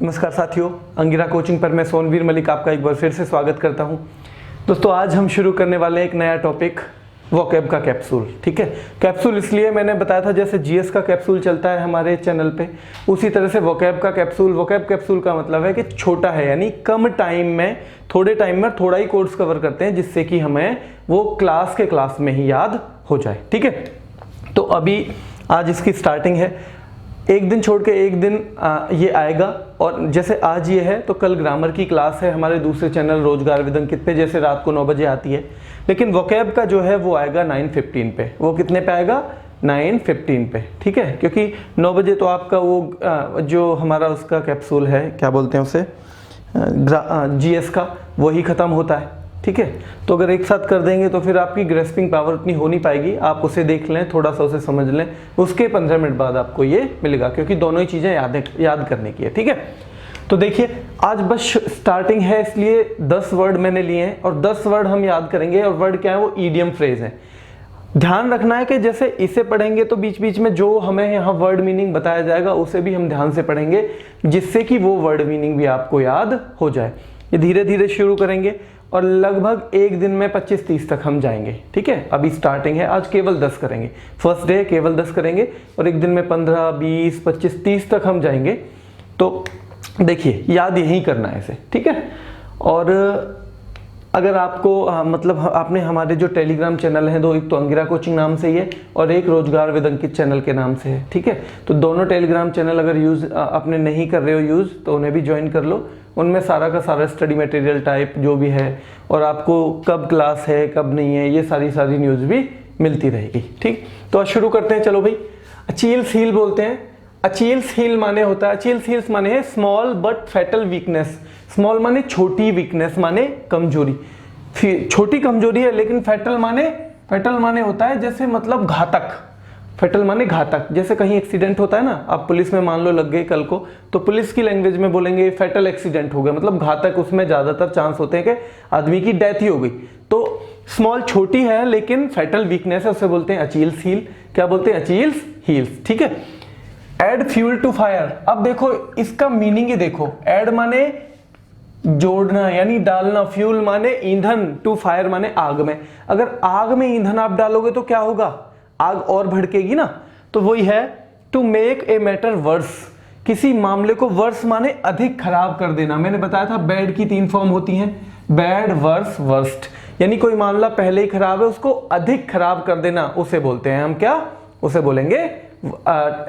नमस्कार साथियों, अंगिरा कोचिंग पर मैं सोनवीर मलिक आपका एक बार फिर से स्वागत करता हूं। दोस्तों, आज हम शुरू करने वाले हैं एक नया टॉपिक, वोकैब का कैप्सूल। ठीक है, कैप्सूल इसलिए मैंने बताया था जैसे जीएस का कैप्सूल चलता है हमारे चैनल पे, उसी तरह से वोकैब का कैप्सूल। वोकैब कैप्सूल का मतलब है कि छोटा है, यानी कम टाइम में, थोड़े टाइम में थोड़ा ही कोर्स कवर करते हैं, जिससे कि हमें वो क्लास में ही याद हो जाए। ठीक है, तो अभी आज इसकी स्टार्टिंग है। एक दिन छोड़ के एक दिन ये आएगा, और जैसे आज ये है तो कल ग्रामर की क्लास है हमारे दूसरे चैनल रोजगार विद अंकित पे, जैसे रात को 9 बजे आती है। लेकिन वोकैब का जो है वो आएगा 9:15 पे। वो कितने पे आएगा? 9:15 पे। ठीक है, क्योंकि 9 बजे तो आपका वो जो हमारा उसका कैप्सूल है, क्या बोलते हैं उसे, जीएस का, वही ख़त्म होता है। ठीक है, तो अगर एक साथ कर देंगे तो फिर आपकी ग्रेस्पिंग पावर उतनी हो नहीं पाएगी। आप उसे देख लें, थोड़ा सा उसे समझ लें, उसके 15 मिनट बाद आपको ये मिलेगा, क्योंकि दोनों ही चीज़ें याद करने की है। ठीक है, तो देखिए आज बस स्टार्टिंग है, इसलिए 10 वर्ड मैंने लिए हैं और 10 वर्ड हम याद करेंगे। और वर्ड क्या है? वो ईडियम फ्रेज है। ध्यान रखना है कि जैसे इसे पढ़ेंगे तो बीच बीच में जो हमें यहाँ वर्ड मीनिंग बताया जाएगा उसे भी हम ध्यान से पढ़ेंगे, जिससे कि वो वर्ड मीनिंग भी आपको याद हो जाए। ये धीरे धीरे शुरू करेंगे और लगभग एक दिन में 25-30 तक हम जाएंगे। ठीक है, अभी स्टार्टिंग है, आज केवल 10 करेंगे, फर्स्ट डे केवल 10 करेंगे और एक दिन में 15, 20, 25, 30 तक हम जाएंगे। तो देखिए, याद यही करना है इसे। ठीक है, और अगर आपको मतलब आपने हमारे जो टेलीग्राम चैनल हैं दो, एक तो अंगिरा कोचिंग नाम से ही है और एक रोजगार विद अंकित चैनल के नाम से है। ठीक है, तो दोनों टेलीग्राम चैनल अगर यूज़ आपने नहीं कर रहे हो यूज़, तो उन्हें भी ज्वाइन कर लो। उनमें सारा का सारा स्टडी मटेरियल टाइप जो भी है, और आपको कब क्लास है कब नहीं है, ये सारी न्यूज़ भी मिलती रहेगी। ठीक, तो आज शुरू करते हैं। चलो भाई, अचील्स हील बोलते हैं। अचील्स हील माने होता है, अचील्स हील्स माने है small but fatal weakness. Small माने छोटी, वीकनेस माने कमजोरी, छोटी कमजोरी है। लेकिन फैटल माने होता है जैसे मतलब घातक। फैटल माने घातक। जैसे कहीं एक्सीडेंट होता है ना, आप पुलिस में मान लो लग गए कल को, तो पुलिस की लैंग्वेज में बोलेंगे फैटल एक्सीडेंट हो गया, मतलब घातक। उसमें ज्यादातर चांस होते हैं कि आदमी की डेथ ही हो गई। तो स्मॉल छोटी है लेकिन फैटल वीकनेस है, उसे बोलते हैं अचील्स हील। क्या बोलते हैं? अचील्स हील्स। ठीक है, एड फ्यूल टू फायर। अब देखो इसका मीनिंग ही देखो, एड माने जोड़ना यानी डालना, फ्यूल माने ईंधन, टू फायर माने आग में। अगर आग में ईंधन आप डालोगे तो क्या होगा? आग और भड़केगी ना। तो वही है, to make a matter worse. किसी मामले को वर्स माने अधिक खराब कर देना। मैंने बताया था बैड की 3 फॉर्म होती हैं, बैड, वर्स, वर्स्ट। यानी कोई मामला पहले ही खराब है, उसको अधिक खराब कर देना, उसे बोलते हैं हम क्या? उसे बोलेंगे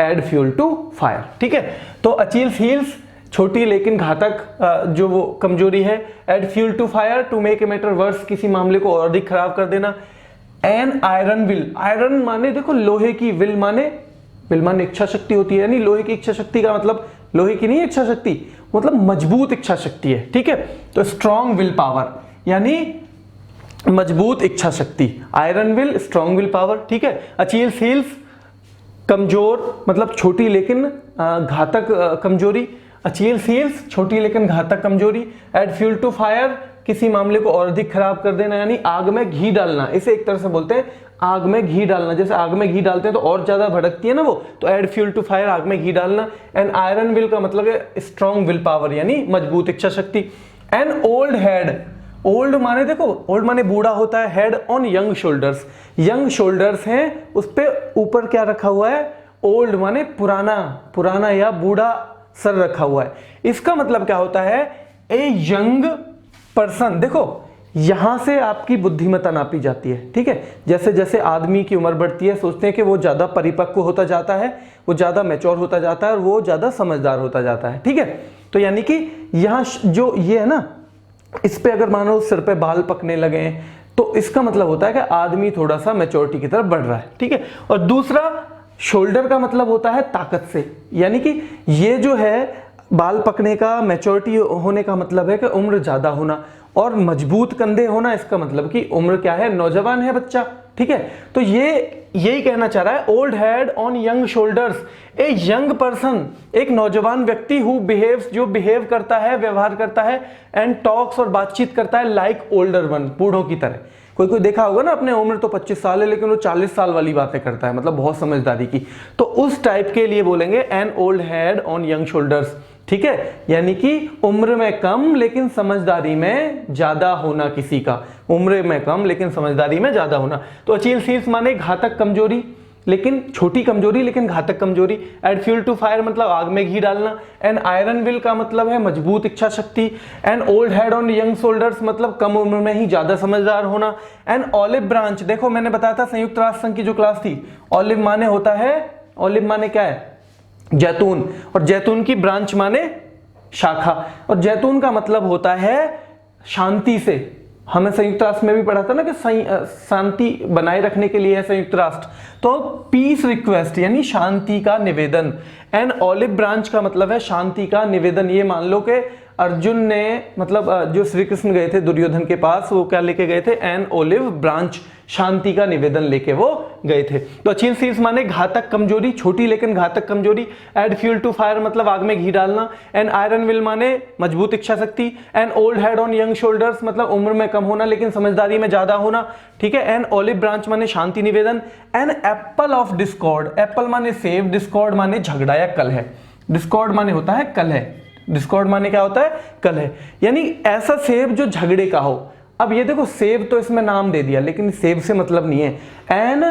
एड फ्यूल टू फायर। ठीक है, तो अचील्स हील्स छोटी लेकिन घातक जो वो कमजोरी है। Add fuel to fire, to make a matter worse, किसी मामले को और अधिक खराब कर देना। An iron will. आयरन माने देखो लोहे की, विल माने इच्छा शक्ति होती है, यानी लोहे की इच्छा शक्ति का मतलब लोहे की नहीं इच्छा शक्ति, मतलब मजबूत इच्छा शक्ति है। ठीक है, तो स्ट्रॉन्ग विल पावर यानी मजबूत इच्छा शक्ति। Iron will, strong will power. ठीक है, अचील्स हील्स कमजोर मतलब छोटी लेकिन घातक कमजोरी। अचील्स हील्स छोटी लेकिन घातक कमजोरी। एड फ्यूल टू फायर, किसी मामले को और अधिक खराब कर देना, यानी आग में घी डालना। इसे एक तरह से बोलते हैं आग में घी डालना। जैसे आग में घी डालते हैं तो और ज्यादा भड़कती है ना वो, तो एड फ्यूल टू फायर, आग में घी डालना। एंड आयरन विल का मतलब है स्ट्रॉन्ग विल पावर यानी मजबूत इच्छा शक्ति। And old head. ओल्ड माने देखो, ओल्ड माने बूढ़ा होता है, head on young shoulders. Young shoulders हैं, उस पे ऊपर क्या रखा हुआ है? ओल्ड माने पुराना या बूढ़ा सर रखा हुआ है। इसका मतलब क्या होता है? A young person. देखो यहां से आपकी बुद्धिमत्ता नापी जाती है। ठीक है, जैसे जैसे आदमी की उम्र बढ़ती है, सोचते हैं कि वो ज्यादा परिपक्व होता जाता है, वो ज्यादा मैच्योर होता जाता है और वो ज्यादा समझदार होता जाता है। ठीक है, तो यानी कि यहां जो ये है ना, इस पे अगर मानो सिर पे बाल पकने लगे तो इसका मतलब होता है कि आदमी थोड़ा सा मैच्योरिटी की तरफ बढ़ रहा है। ठीक है, और दूसरा शोल्डर का मतलब होता है ताकत से, यानी कि ये जो है बाल पकने का, मैच्योरिटी होने का मतलब है कि उम्र ज्यादा होना, और मजबूत कंधे होना इसका मतलब कि उम्र क्या है? नौजवान है बच्चा। ठीक है, तो ये यही कहना चाह रहा है, old head on young shoulders, a young person, एक नौजवान व्यक्ति हु बिहेव्स, जो बिहेव करता है, व्यवहार करता है, एंड टॉक्स और बातचीत करता है लाइक ओल्डर वन, बूढ़ों की तरह। कोई कोई देखा होगा ना, अपने उम्र तो 25 साल है लेकिन वो 40 साल वाली बातें करता है, मतलब बहुत समझदारी की, तो उस टाइप के लिए बोलेंगे an old head on young shoulders. ठीक है, यानी कि उम्र में कम लेकिन समझदारी में ज्यादा होना किसी का, उम्र में कम लेकिन समझदारी में ज्यादा होना। तो अचील सील्स माने घातक कमजोरी, लेकिन छोटी कमजोरी लेकिन घातक कमजोरी। एड फ्यूल टू फायर मतलब आग में घी डालना। एन आयरन विल का मतलब है मजबूत इच्छा शक्ति। An old head on young shoulders मतलब कम उम्र में ही ज्यादा समझदार होना। एन ऑलिव ब्रांच, देखो मैंने बताया था संयुक्त राष्ट्र संघ की जो क्लास थी, ऑलिव माने होता है, ऑलिव माने क्या है, जैतून, और जैतून की ब्रांच माने शाखा, और जैतून का मतलब होता है शांति से। हमें संयुक्त राष्ट्र में भी पढ़ा था ना कि शांति बनाए रखने के लिए है संयुक्त राष्ट्र, तो पीस रिक्वेस्ट यानी शांति का निवेदन। एन ऑलिव ब्रांच का मतलब है शांति का निवेदन। ये मान लो कि अर्जुन ने, मतलब जो श्री कृष्ण गए थे दुर्योधन के पास, वो क्या लेके गए थे, एन ऑलिव ब्रांच, शांति का निवेदन लेके वो गए थे। तो अचील सील्स माने घातक कमजोरी, छोटी लेकिन घातक कमजोरी। एड फ्यूल टू फायर मतलब आग में घी डालना। एन आयरन विल माने मजबूत इच्छा शक्ति। An old head on young shoulders मतलब उम्र में कम होना लेकिन समझदारी में ज्यादा होना। ठीक है, एन ऑलिव ब्रांच माने शांति निवेदन। An apple of discord, apple माने सेब, डिस्कॉर्ड माने झगड़ा या कलह। डिस्कॉर्ड माने होता है कलह, डिस्कॉर्ड माने क्या होता है, कलह, यानी ऐसा सेब जो झगड़े का हो। अब ये देखो सेब तो इसमें नाम दे दिया लेकिन सेब से मतलब नहीं है। एन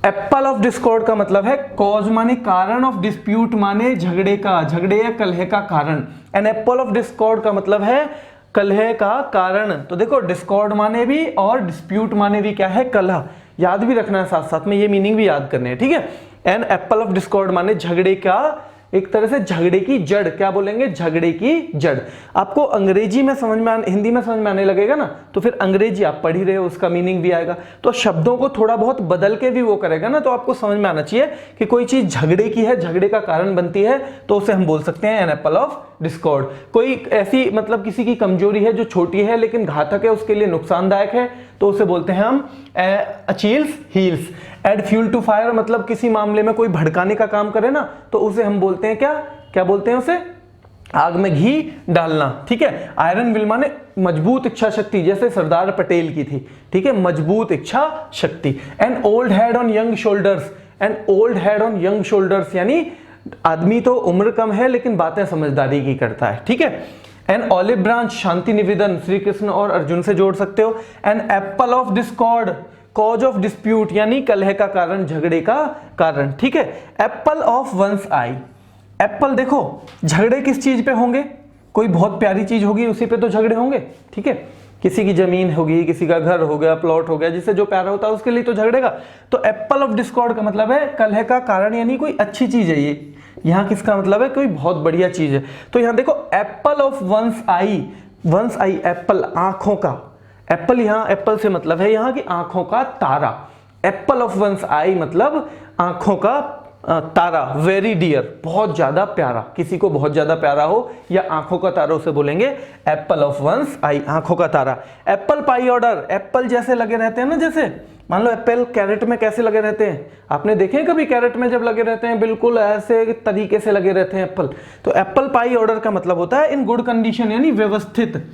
एप्पल ऑफ डिस्कॉर्ड का मतलब है कॉज माने कारण, ऑफ डिस्प्यूट माने झगड़े का, झगड़े या कलह का कारण। एन एप्पल ऑफ डिस्कॉर्ड का मतलब है कलह का कारण। तो देखो डिस्कॉर्ड माने भी और डिस्प्यूट माने भी क्या है, कलह, याद भी रखना है, साथ साथ में ये मीनिंग भी याद करने हैं। ठीक है, एन एप्पल ऑफ डिस्कॉर्ड माने झगड़े का, एक तरह से झगड़े की जड़, क्या बोलेंगे, झगड़े की जड़। आपको अंग्रेजी में समझ में हिंदी में समझ में आने लगेगा ना, तो फिर अंग्रेजी आप पढ़ ही रहे हो, उसका मीनिंग भी आएगा, तो शब्दों को थोड़ा बहुत बदल के भी वो करेगा ना, तो आपको समझ में आना चाहिए कि कोई चीज झगड़े की है, झगड़े का कारण बनती है, तो उसे हम बोल सकते हैं एन एप्पल ऑफ डिस्कॉर्ड। कोई ऐसी मतलब किसी की कमजोरी है जो छोटी है लेकिन घातक है, उसके लिए नुकसानदायक है, तो उसे बोलते हैं हम Achilles heels. Add fuel to fire मतलब किसी मामले में कोई भड़काने का काम करे ना, तो उसे हम बोलते हैं क्या, क्या बोलते हैं उसे, आग में घी डालना। ठीक है, आयरन विल माने मजबूत इच्छा शक्ति, जैसे सरदार पटेल की थी। ठीक है, मजबूत इच्छा शक्ति। An old head on young shoulders, an old head on young shoulders यानी आदमी तो उम्र कम है लेकिन बातें समझदारी की करता है। ठीक है, एन ऑलिव ब्रांच शांति निवेदन, श्री कृष्ण और अर्जुन से जोड़ सकते हो। An apple of discord cause of dispute यानी कलह का कारण, झगड़े का कारण। ठीक है, apple of one's eye, apple देखो झगड़े किस चीज पे होंगे, कोई बहुत प्यारी चीज होगी उसी पे तो झगड़े होंगे। ठीक है, किसी की जमीन होगी, किसी का घर हो गया, प्लॉट हो गया, जिससे जो प्यारा होता है उसके लिए तो झगड़ेगा। तो एप्पल ऑफ डिस्कॉर्ड का मतलब है कलह का कारण, यानी कोई अच्छी चीज है ये। यहाँ किसका मतलब है, कोई बहुत बढ़िया चीज है। तो यहाँ देखो apple of one's eye, one's eye apple, आंखों का, एप्पल यहाँ एप्पल से मतलब है यहाँ की आंखों का तारा। एप्पल ऑफ वंस आई मतलब आंखों का तारा, वेरी डियर, बहुत ज्यादा प्यारा, किसी को बहुत ज्यादा प्यारा हो या आंखों का तारा, उसे बोलेंगे एप्पल ऑफ वंस आई, आंखों का तारा। एप्पल पाई ऑर्डर, एप्पल जैसे लगे रहते हैं ना, जैसे मान लो एप्पल कैरेट में कैसे लगे रहते हैं, आपने देखे हैं कभी कैरेट में जब लगे रहते हैं, बिल्कुल ऐसे तरीके से लगे रहते हैं एप्पल। तो एप्पल पाई ऑर्डर का मतलब होता है इन गुड कंडीशन, यानी व्यवस्थित,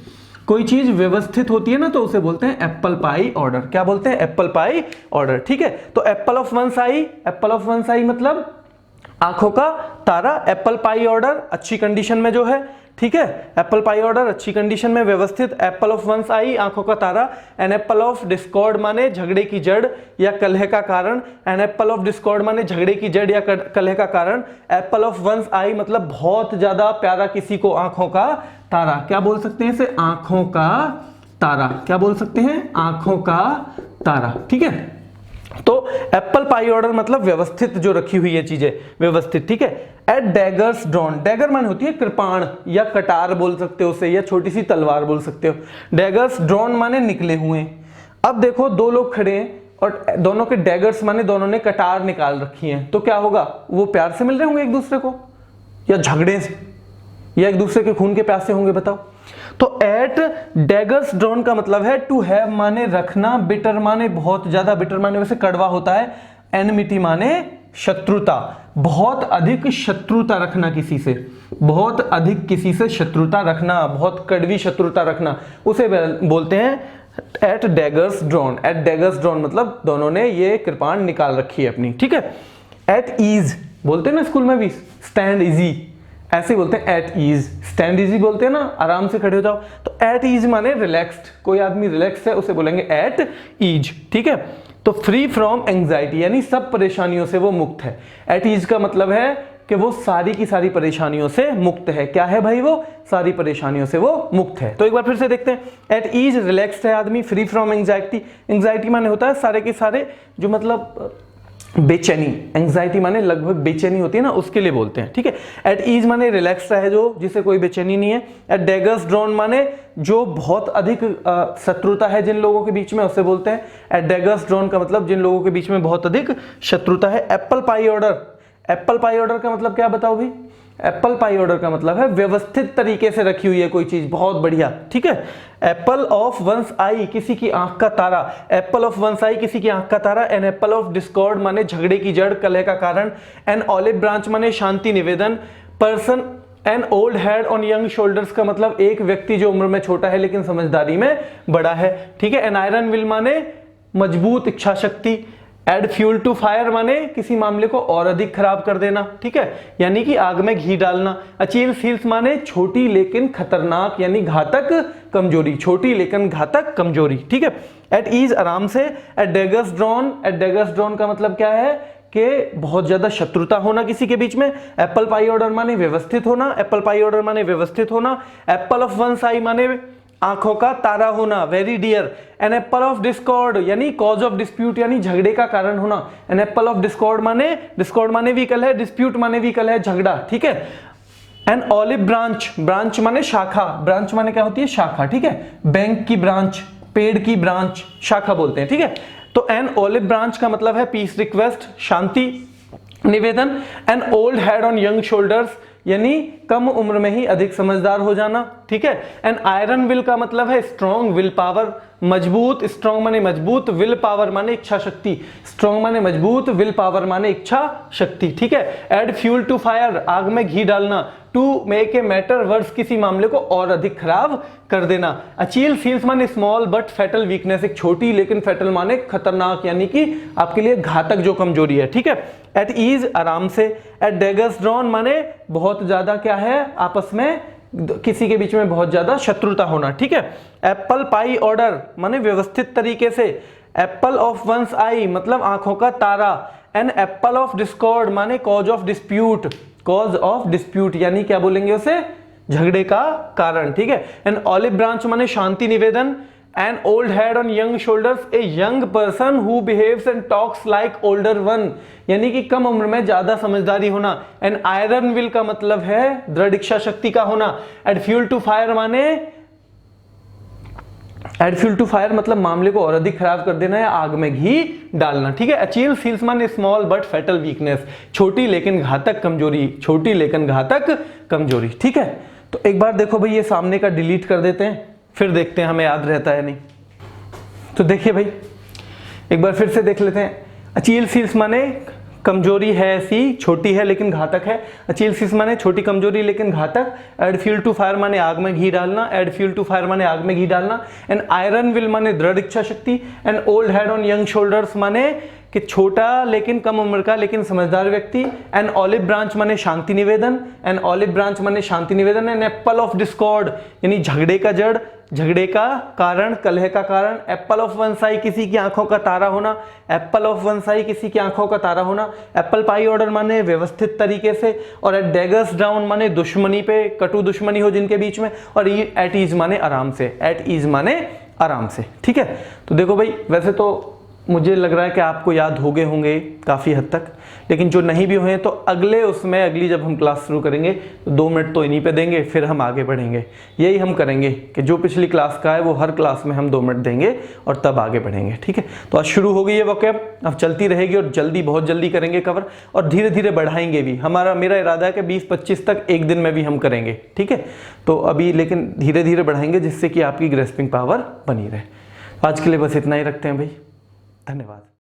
कोई चीज व्यवस्थित होती है ना तो उसे बोलते हैं एप्पल पाई ऑर्डर। क्या बोलते हैं, एप्पल पाई ऑर्डर। ठीक है, तो apple of one's eye, apple of one's eye मतलब आंखों का तारा, एप्पल पाई ऑर्डर अच्छी कंडीशन में जो है। ठीक है, एप्पल पाई ऑर्डर अच्छी कंडीशन में व्यवस्थित, एप्पल ऑफ वंस आई आंखों का तारा। एन एप्पल ऑफ डिस्कॉर्ड माने झगड़े की जड़ या कलह का कारण, एन एप्पल ऑफ डिस्कॉर्ड माने झगड़े की जड़ या कलह का कारण। एप्पल ऑफ वंस आई मतलब बहुत ज्यादा प्यारा किसी को, आंखों का तारा। क्या बोल सकते हैं इसे, आंखों का तारा। क्या बोल सकते हैं, आंखों का तारा। ठीक है, तो एप्पल पाई ऑर्डर मतलब व्यवस्थित जो रखी हुई है चीजें, व्यवस्थित। ठीक है, एट डैगर्स ड्रॉन, डैगर मान होती है कृपाण या कटार बोल सकते हो उसे, या छोटी सी तलवार बोल सकते हो। डैगर्स ड्रॉन माने निकले हुए। अब देखो दो लोग खड़े हैं और दोनों के डैगर्स माने दोनों ने कटार निकाल रखी है, तो क्या होगा, वो प्यार से मिल रहे होंगे एक दूसरे को या झगड़े से या एक दूसरे के खून के प्यासे होंगे, बताओ। तो एट डैगर्स ड्रॉन का मतलब है टू हैव माने रखना, बिटर माने बहुत ज्यादा, बिटर माने वैसे कड़वा होता है, एनमिटी माने शत्रुता, बहुत अधिक शत्रुता रखना किसी से, बहुत अधिक किसी से शत्रुता रखना, बहुत कड़वी शत्रुता रखना, उसे बोलते हैं at daggers drawn, at daggers drawn मतलब दोनों ने ये कृपाण निकाल रखी है अपनी, ठीक है। एट ईज बोलते हैं ना स्कूल में भी, स्टैंड इजी, ऐसे बोलते हैं एट ईज, स्टैंड इजी बोलते हैं ना, आराम से खड़े हो जाओ। तो एट ईज माने रिलैक्स्ड, कोई आदमी रिलैक्स है उसे बोलेंगे एट ईज, ठीक है। तो फ्री फ्रॉम एंग्जाइटी यानी सब परेशानियों से वो मुक्त है। एट ईज का मतलब है कि वो सारी की सारी परेशानियों से मुक्त है। क्या है भाई? वो सारी परेशानियों से वो मुक्त है। तो एक बार फिर से देखते हैं। एट ईज रिलैक्स्ड है आदमी, फ्री फ्रॉम एंग्जाइटी, एंग्जाइटी माने होता है सारे के सारे जो मतलब बेचैनी, एंग्जाइटी माने लगभग बेचैनी होती है ना, उसके लिए बोलते हैं, ठीक है। एट ईज माने रिलैक्स है जो, जिसे कोई बेचैनी नहीं है। एट डैगर्स ड्रॉन माने जो बहुत अधिक शत्रुता है जिन लोगों के बीच में, उसे बोलते हैं। एट डैगर्स ड्रॉन का मतलब जिन लोगों के बीच में बहुत अधिक शत्रुता है। Apple pie order, Apple pie order का मतलब क्या बताओ भाई? एप्पल पाई ऑर्डर का मतलब है व्यवस्थित तरीके से रखी हुई है कोई चीज, बहुत बढ़िया, ठीक है। एप्पल ऑफ वंस आई, किसी की आंख का तारा, एप्पल ऑफ वंस आई किसी की आंख का तारा। एन एप्पल ऑफ डिस्कॉर्ड माने झगड़े की जड़, कलह का कारण। एन ऑलिव ब्रांच माने शांति निवेदन। Person an old head on young shoulders का मतलब एक व्यक्ति जो उम्र में छोटा है लेकिन समझदारी में बड़ा है, ठीक है। एन आयरन विल माने मजबूत इच्छा शक्ति। एड फ्यूल टू फायर माने किसी मामले को और अधिक खराब कर देना, ठीक है, यानी कि आग में घी डालना। अचीव सील्स माने छोटी लेकिन खतरनाक यानी घातक कमजोरी, छोटी लेकिन घातक कमजोरी, ठीक है। एट ईज आराम से। At daggers drawn, at daggers drawn का मतलब क्या है कि बहुत ज्यादा शत्रुता होना किसी के बीच में। एप्पल पाई ऑर्डर माने व्यवस्थित होना, एप्पल पाई ऑर्डर माने व्यवस्थित होना। एप्पल ऑफ वंस आई माने आंखों का तारा होना, very dear. An apple of discord यानी कॉज ऑफ डिस्प्यूट यानी झगड़े का कारण होना। एन एप्पल ऑफ डिस्कॉर्ड माने व्हीकल है, डिस्प्यूट माने व्हीकल है, झगड़ा, ठीक है। एन ऑलिव ब्रांच, ब्रांच माने शाखा, ब्रांच माने क्या होती है? शाखा, ठीक है। बैंक की ब्रांच, पेड़ की ब्रांच, शाखा बोलते हैं, ठीक है। तो एन ऑलिव ब्रांच का मतलब है पीस रिक्वेस्ट, शांति निवेदन। An old head on young shoulders यानी कम उम्र में ही अधिक समझदार हो जाना, ठीक है। एन आयरन विल का मतलब है स्ट्रॉन्ग विल पावर, मजबूत, स्ट्रॉन्ग माने मजबूत, विल पावर माने इच्छा शक्ति, स्ट्रॉन्ग माने मजबूत, विल पावर माने इच्छा शक्ति, ठीक है। एड फ्यूल टू फायर आग में घी डालना। To make a matter worse किसी मामले को और अधिक खराब कर देना। अचील सील्स माने स्मॉल बट फैटल वीकनेस, एक छोटी लेकिन फैटल माने खतरनाक यानी कि आपके लिए घातक जो कमजोरी है, ठीक है। एट ईज आराम से। एट डैगर्स ड्रॉन माने बहुत ज्यादा क्या है आपस में किसी के बीच में बहुत ज्यादा शत्रुता होना, ठीक है। एप्पल पाई ऑर्डर माने व्यवस्थित तरीके से। एप्पल ऑफ वंस आई मतलब आंखों का तारा। एन एप्पल ऑफ डिस्कॉर्ड माने cause of dispute, cause of dispute यानी क्या बोलेंगे उसे? झगड़े का कारण, ठीक है। एन ऑलिव ब्रांच माने शांति निवेदन। An old head on young shoulders a young person who behaves and talks like older one यानी कि कम उम्र में ज्यादा समझदारी होना। एन आयरन विल का मतलब है दृढ़ इच्छा शक्ति का होना। एड फ्यूल टू फायर माने, एड फ्यूल टू फायर मतलब मामले को और अधिक खराब कर देना या आग में घी डालना, ठीक है। अचीव सील्स माने स्मॉल बट फैटल वीकनेस, छोटी लेकिन घातक कमजोरी, छोटी लेकिन घातक कमजोरी, ठीक है। तो एक बार देखो भाई ये सामने का डिलीट कर देते हैं, फिर देखते हैं हमें याद रहता है नहीं। तो देखिए भाई एक बार फिर से देख लेते हैं। अचील सील्स माने कमजोरी है ऐसी, छोटी है लेकिन घातक है। अचील सील्स माने छोटी कमजोरी लेकिन घातक। एड फ्यूल टू फायर माने आग में घी डालना, एड फ्यूल टू फायर माने आग में घी डालना। एंड आयरन विल माने दृढ़ इच्छा शक्ति। And old head on young shoulders माने कि छोटा लेकिन कम उम्र का लेकिन समझदार व्यक्ति। एन ऑलिव ब्रांच माने शांति निवेदन, एन ऑलिव ब्रांच माने शांति निवेदन। एन एप्पल ऑफ डिस्कॉर्ड यानी झगड़े का जड़, झगड़े का कारण, कलह का कारण। एप्पल ऑफ वंस आई किसी की आंखों का तारा होना, एप्पल ऑफ वंस आई किसी की आंखों का तारा होना। एप्पल पाई ऑर्डर माने व्यवस्थित तरीके से। और एट डैगर्स डाउन माने दुश्मनी पे, कटु दुश्मनी हो जिनके बीच में। और एट ईज माने आराम से, एट ईज माने आराम से, ठीक है। तो देखो भाई वैसे तो मुझे लग रहा है कि आपको याद हो गए होंगे काफ़ी हद तक, लेकिन जो नहीं भी हुए तो अगले उसमें अगली जब हम क्लास शुरू करेंगे तो 2 मिनट तो इन्हीं पे देंगे, फिर हम आगे बढ़ेंगे। यही हम करेंगे कि जो पिछली क्लास का है वो हर क्लास में हम 2 मिनट देंगे और तब आगे बढ़ेंगे, ठीक है। तो आज शुरू हो गई है वोकैब, अब चलती रहेगी और जल्दी, बहुत जल्दी करेंगे कवर और धीरे धीरे बढ़ाएंगे भी। मेरा इरादा है कि 20-25 तक एक दिन में भी हम करेंगे, ठीक है। तो अभी लेकिन धीरे धीरे बढ़ाएंगे जिससे कि आपकी ग्रेस्पिंग पावर बनी रहे। आज के लिए बस इतना ही रखते हैं भाई, धन्यवाद।